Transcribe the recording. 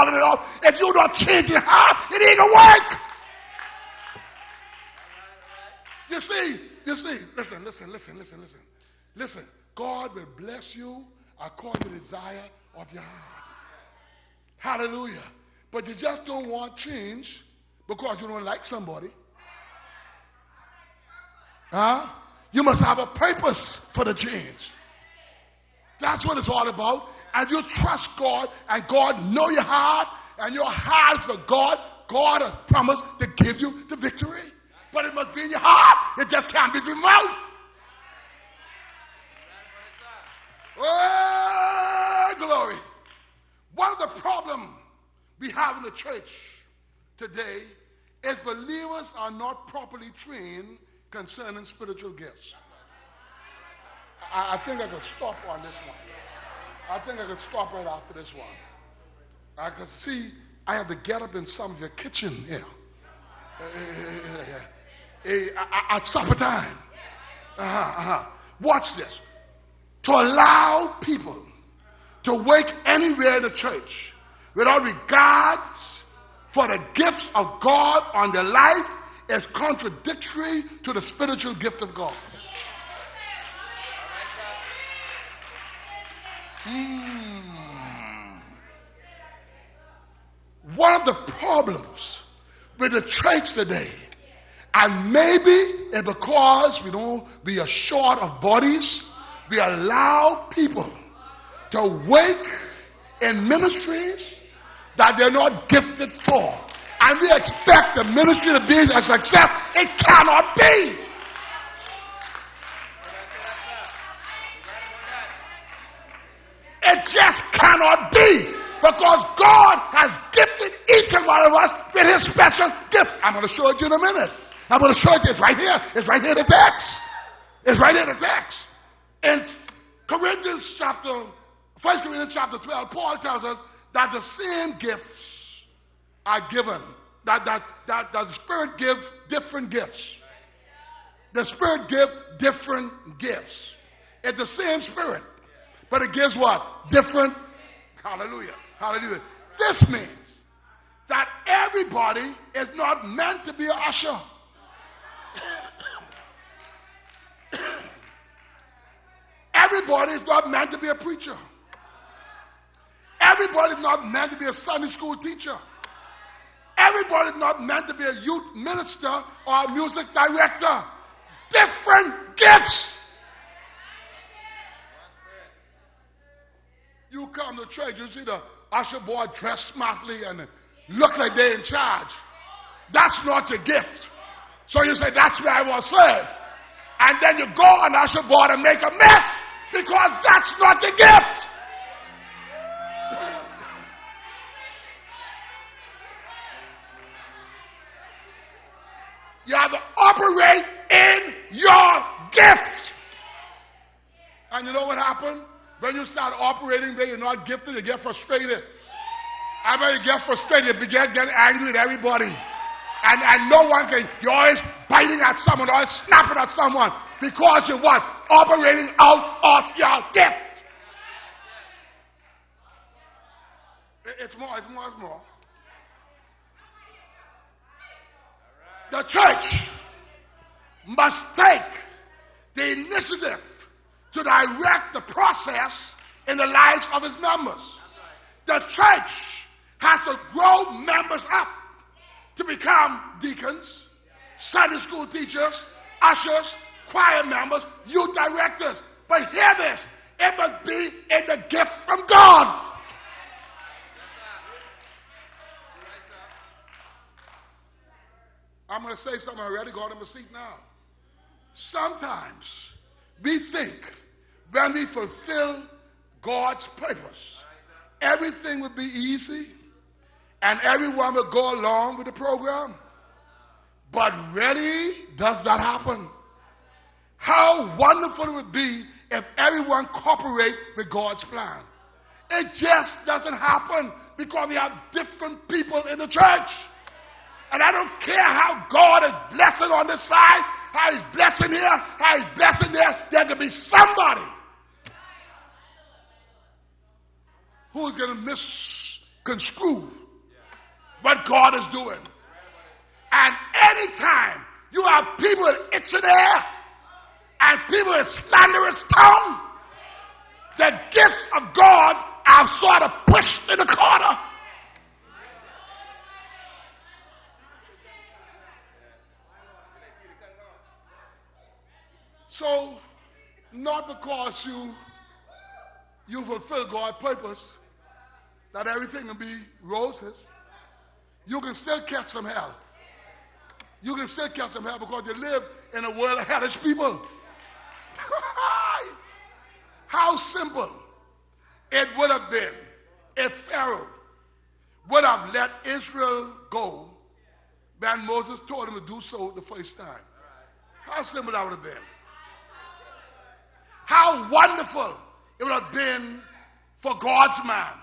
pulling it off. If you don't change your heart, it ain't gonna work. You see, listen. God will bless you according to the desire of your heart. Hallelujah. But you just don't want change because you don't like somebody. You must have a purpose for the change. That's what it's all about. And you trust God, and God know your heart, and your heart is for God. God has promised to give you the victory. But it must be in your heart. It just can't be through your mouth. Oh, glory. One of the problems we have in the church today is believers are not properly trained concerning spiritual gifts. I think I could stop on this one. I think I could stop right after this one. I could see I have to get up in some of your kitchen here. At supper time. Watch this. To allow people to work anywhere in the church without regards for the gifts of God on their life is contradictory to the spiritual gift of God. One of the problems with the church today, and maybe it's because we are short of bodies, we allow people to work in ministries that they're not gifted for. And we expect the ministry to be a success. It cannot be. It just cannot be. Because God has gifted each and one of us with his special gift. I'm going to show it to you in a minute. I'm going to show it to you. It's right here. It's right here in the text. It's right here in the text. In 1 Corinthians chapter 12, Paul tells us that the same gifts are given. That the Spirit gives different gifts. The Spirit gives different gifts. It's the same Spirit. But it gives what? Different. Hallelujah. Hallelujah. This means that everybody is not meant to be an usher. Everybody is not meant to be a preacher. Everybody is not meant to be a Sunday school teacher. Everybody is not meant to be a youth minister or a music director. Different gifts. You come to church, you see the usher boy dressed smartly and look like they're in charge. That's not your gift. So you say, that's where I want to serve. And then you go on the usher board and make a mess because that's not your gift. You have to operate in your gift. And you know what happened? When you start operating where you're not gifted, you get frustrated. And when you get frustrated, you begin getting angry at everybody. And no one can, you're always biting at someone, always snapping at someone because you're what? Operating out of your gift. It's more. The church must take the initiative to direct the process in the lives of its members. The church has to grow members up to become deacons, Sunday school teachers, ushers, choir members, youth directors. But hear this, it must be in the gift from God. I'm going to say something already, go on my seat now. Sometimes we think when we fulfill God's purpose, everything will be easy and everyone will go along with the program. But really, does that happen? How wonderful it would be if everyone cooperated with God's plan. It just doesn't happen because we have different people in the church. And I don't care how God is blessing on this side, how he's blessing here, how he's blessing there. There can be somebody who's going to misconstrue what God is doing. And anytime you have people with itching ear and people with slanderous tongue, the gifts of God are sort of pushed in the corner. So, not because you fulfill God's purpose, that everything will be roses. You can still catch some hell. You can still catch some hell because you live in a world of hellish people. How simple it would have been if Pharaoh would have let Israel go when Moses told him to do so the first time. How simple that would have been. How wonderful it would have been for God's man